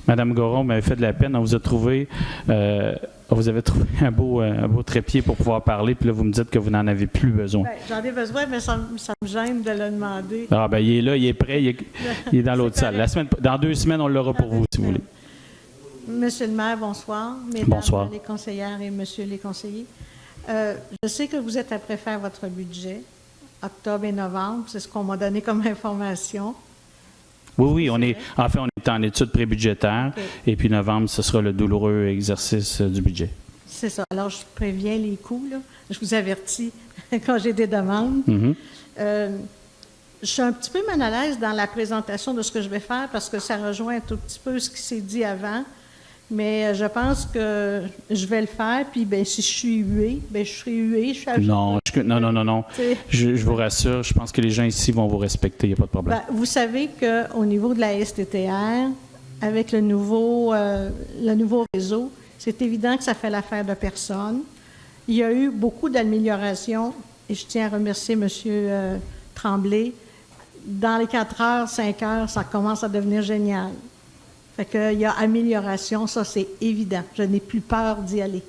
Madame Goron m'avait fait de la peine. On vous a trouvé, vous avez trouvé un beau trépied pour pouvoir parler, puis là, vous me dites que vous n'en avez plus besoin. Bien, j'en ai besoin, mais ça me gêne de le demander. Ah, bien, il est là, il est prêt, il est dans l'autre salle. Dans 2 semaines, on l'aura pour vous, si vous voulez. Monsieur le maire, bonsoir. Mesdames Bonsoir. les conseillères et messieurs les conseillers. Je sais que vous êtes après faire votre budget, octobre et novembre, c'est ce qu'on m'a donné comme information. Oui, on est en études prébudgétaires, et puis novembre, ce sera le douloureux exercice du budget. C'est ça. Alors, je préviens les coûts, là. Je vous avertis quand j'ai des demandes. Je suis un petit peu mal à l'aise dans la présentation de ce que je vais faire parce que ça rejoint un tout petit peu ce qui s'est dit avant. Mais je pense que je vais le faire, puis bien, si je suis huée, bien, je serai huée. Non. Je vous rassure, je pense que les gens ici vont vous respecter, il n'y a pas de problème. Bien, vous savez qu'au niveau de la STTR, avec le nouveau réseau, c'est évident que ça fait l'affaire de personne. Il y a eu beaucoup d'améliorations, et je tiens à remercier M. Tremblay. Dans les 4 heures, 5 heures, ça commence à devenir génial. Fait qu'il y a amélioration, ça c'est évident. Je n'ai plus peur d'y aller.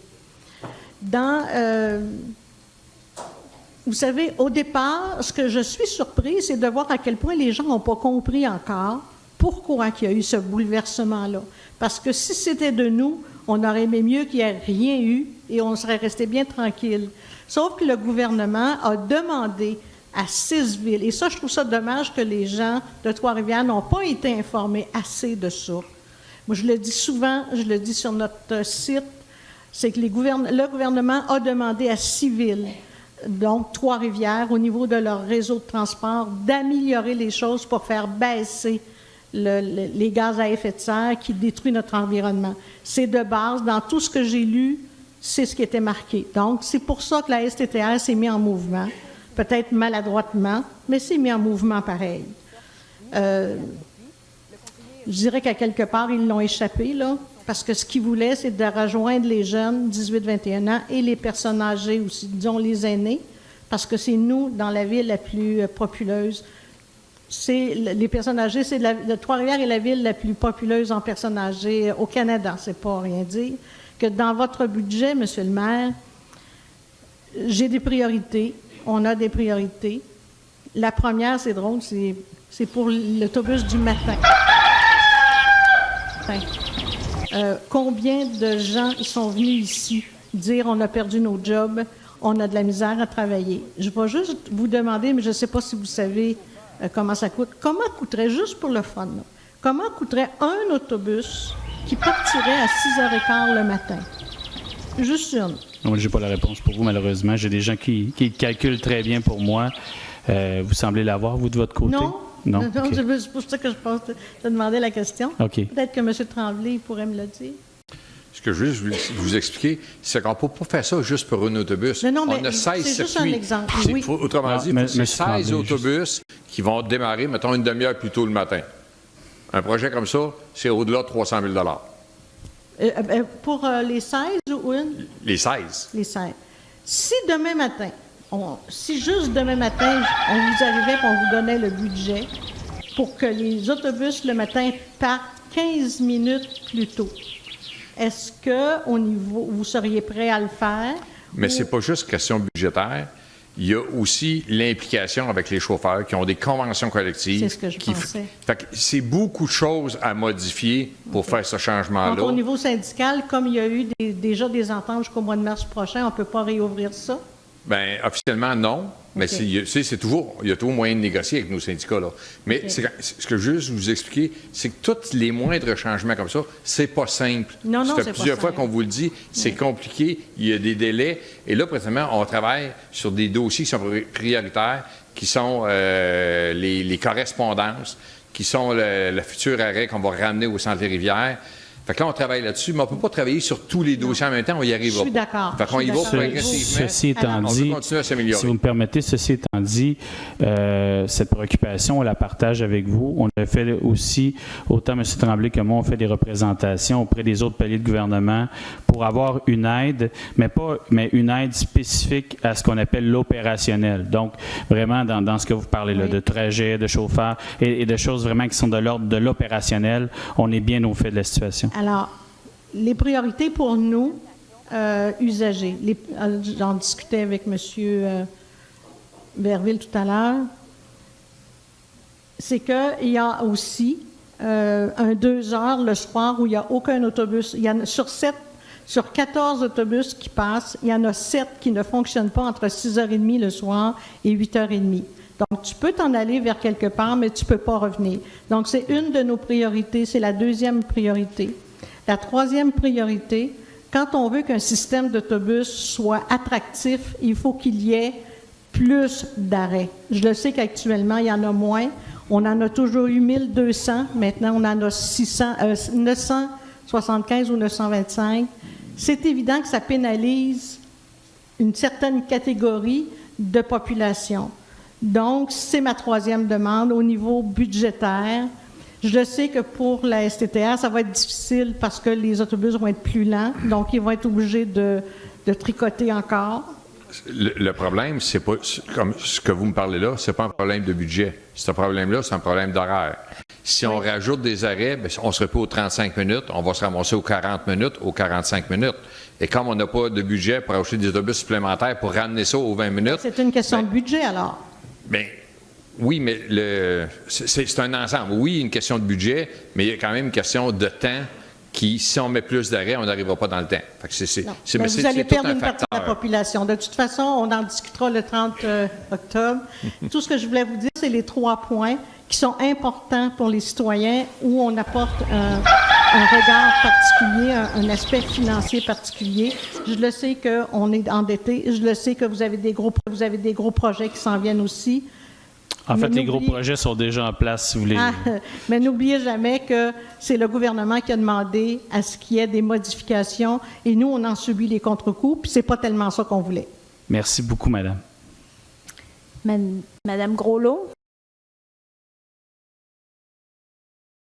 Vous savez, au départ, ce que je suis surprise, c'est de voir à quel point les gens n'ont pas compris encore pourquoi il y a eu ce bouleversement-là. Parce que si c'était de nous, on aurait aimé mieux qu'il n'y ait rien eu et on serait resté bien tranquille. Sauf que le gouvernement a demandé à 6 villes, et ça, je trouve ça dommage que les gens de Trois-Rivières n'ont pas été informés assez de ça. Moi, je le dis souvent, je le dis sur notre site, c'est que le gouvernement a demandé à 6 villes, donc Trois-Rivières, au niveau de leur réseau de transport, d'améliorer les choses pour faire baisser les gaz à effet de serre qui détruisent notre environnement. C'est de base, dans tout ce que j'ai lu, c'est ce qui était marqué. Donc, c'est pour ça que la STTR s'est mise en mouvement, peut-être maladroitement, mais c'est mis en mouvement pareil. Je dirais qu'à quelque part, ils l'ont échappé, là, parce que ce qu'ils voulaient, c'est de rejoindre les jeunes, 18-21 ans, et les personnes âgées aussi, disons les aînés, parce que c'est nous, dans la ville la plus populeuse. Les personnes âgées, Trois-Rivières est la ville la plus populeuse en personnes âgées au Canada, c'est pas rien dire. Que dans votre budget, Monsieur le maire, j'ai des priorités. On a des priorités. La première, c'est drôle, c'est pour l'autobus du matin. Combien de gens sont venus ici dire on a perdu nos jobs, on a de la misère à travailler? Je vais juste vous demander, mais je ne sais pas si vous savez comment ça coûte. Comment coûterait, juste pour le fun, là, comment coûterait un autobus qui partirait à 6h15 le matin? Juste une. Moi, je n'ai pas la réponse pour vous, malheureusement. J'ai des gens qui calculent très bien pour moi. Vous semblez l'avoir, vous, de votre côté? Non, okay. C'est pour ça que je pense te demander la question. Okay. Peut-être que M. Tremblay pourrait me le dire. Ce que je veux juste vous expliquer, c'est qu'on ne peut pas faire ça juste pour un autobus. Non, on a 16 circuits. C'est juste un exemple. Oui. Autrement dit, c'est 16 autobus qui vont démarrer, mettons, une demi-heure plus tôt le matin. Un projet comme ça, c'est au-delà de 300 000 pour les 16 ou une? Les 16. Les 16. Si demain matin, si juste demain matin, on vous arrivait et on vous donnait le budget pour que les autobus le matin partent 15 minutes plus tôt, est-ce que vous seriez prêt à le faire? Mais c'est pas juste question budgétaire. Il y a aussi l'implication avec les chauffeurs qui ont des conventions collectives. C'est ce que je pensais. Fait que c'est beaucoup de choses à modifier pour faire ce changement-là. Donc, au niveau syndical, comme il y a eu déjà des ententes jusqu'au mois de mars prochain, on ne peut pas réouvrir ça? Bien, officiellement, non. Mais c'est toujours, il y a toujours moyen de négocier avec nos syndicats, là. Mais ce que je veux juste vous expliquer, c'est que tous les moindres changements comme ça, c'est pas simple. Non, c'est plusieurs fois qu'on vous le dit, c'est compliqué, il y a des délais. Et là, présentement, on travaille sur des dossiers qui sont prioritaires, qui sont les correspondances, qui sont le futur arrêt qu'on va ramener au centre des rivières. Fait que là, on travaille là-dessus, mais on ne peut pas travailler sur tous les dossiers en même temps, on y arrivera. Je suis d'accord. Fait qu'on y va progressivement. Ceci étant dit, on veut continuer à s'améliorer. Si vous me permettez, ceci étant dit, cette préoccupation, on la partage avec vous. On l'a fait aussi, autant M. Tremblay que moi, on fait des représentations auprès des autres paliers de gouvernement pour pour avoir une aide, mais une aide spécifique à ce qu'on appelle l'opérationnel. Donc, vraiment dans ce que vous parlez là, de trajet, de chauffeur et de choses vraiment qui sont de l'ordre de l'opérationnel, on est bien au fait de la situation. Alors, les priorités pour nous, usagers, j'en discutais avec M. Verville tout à l'heure, c'est qu'il y a aussi un 2 heures le soir où il n'y a aucun autobus. Il y en a sur 14 autobus qui passent, il y en a 7 qui ne fonctionnent pas entre 6h30 le soir et 8h30. Donc, tu peux t'en aller vers quelque part, mais tu ne peux pas revenir. Donc, c'est une de nos priorités, c'est la deuxième priorité. La troisième priorité, quand on veut qu'un système d'autobus soit attractif, il faut qu'il y ait plus d'arrêts. Je le sais qu'actuellement, il y en a moins. On en a toujours eu 1200. Maintenant, on en a 975 ou 925. C'est évident que ça pénalise une certaine catégorie de population. Donc, c'est ma troisième demande au niveau budgétaire. Je sais que pour la STTR, ça va être difficile parce que les autobus vont être plus lents. Donc, ils vont être obligés de tricoter encore. Le problème, c'est pas, comme ce que vous me parlez là, c'est pas un problème de budget. Ce problème-là, c'est un problème d'horaire. Si on rajoute des arrêts, bien, on ne serait pas aux 35 minutes, on va se ramasser aux 40 minutes, aux 45 minutes. Et comme on n'a pas de budget pour ajouter des autobus supplémentaires pour ramener ça aux 20 minutes... C'est une question de budget, alors? Bien, oui, mais c'est un ensemble. Oui, une question de budget, mais il y a quand même une question de temps qui, si on met plus d'arrêts, on n'arrivera pas dans le temps. Vous allez perdre une partie de la population. De toute façon, on en discutera le 30 octobre. Tout ce que je voulais vous dire, c'est les 3 points qui sont importants pour les citoyens où on apporte un regard particulier, un aspect financier particulier. Je le sais qu'on est endetté. Je le sais que vous avez des gros projets qui s'en viennent aussi. En fait, les gros projets sont déjà en place, si vous voulez. Mais n'oubliez jamais que c'est le gouvernement qui a demandé à ce qu'il y ait des modifications et nous, on en subit les contre-coups, puis c'est pas tellement ça qu'on voulait. Merci beaucoup, madame. Madame Groslot.